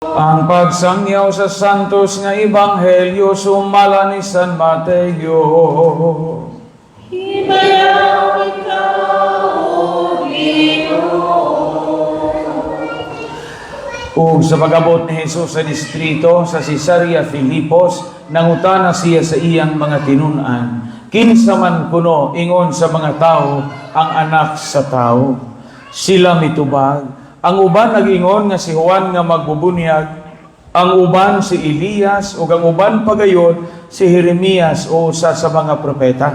Ang pagsangyaw sa santos nga ebanghelyo sumala ni San Mateo. Himayaw ikaw, Ginoo. Ug sa pag-abot ni Jesus sa distrito sa Cesarea Filipos, nangutana siya sa iyang mga tinun-an, kinsa man kuno ingon sa mga tao ang anak sa tao. Sila mitubag. Ang uban nag-ingon nga si Juan nga magbubunyag, ang uban si Elias, ug ang uban pagayon si Jeremias o usa sa mga propeta.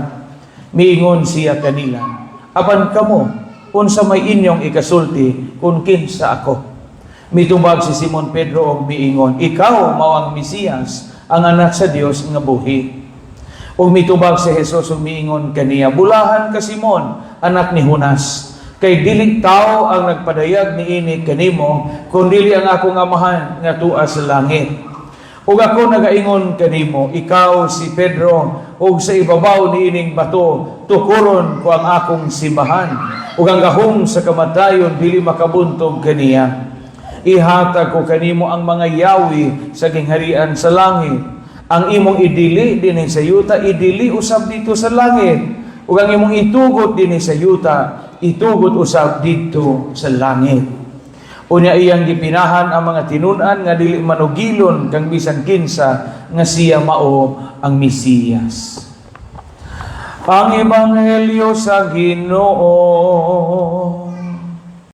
Miingon siya kanila, apan kamo, unsa may inyong ikasulti kung kinsa ako? Mitubag si Simon Pedro og miingon, ikaw mao ang Mesiyas, ang anak sa Dios nga buhi. Ug mitubag si Jesus ug miingon kaniya, bulahan ka Simon, anak ni Jonas. Kay dili tao ang nagpadayag niini kanimo, kundi ang akong amahan nga tua sa langit. Ug ako nagaingon kanimo, ikaw si Pedro, ug sa ibabaw niining bato tukuron ko ang akong simbahan. Ug ang gahom sa kamatayon dili makabuntog kaniya. Ihatag ko kanimo ang mga yawi sa gingharian sa langit. Ang imong idili dinhi sa yuta, idili usab dito sa langit. Ug ang imong itugot dinhi sa yuta, itugot usab dito sa langit. Unya iyang gipinahan ang mga tinun-an nga dili manugilon kang bisan kinsa nga siya mao ang Mesiyas. Ang ebanghelyo sa Ginoo.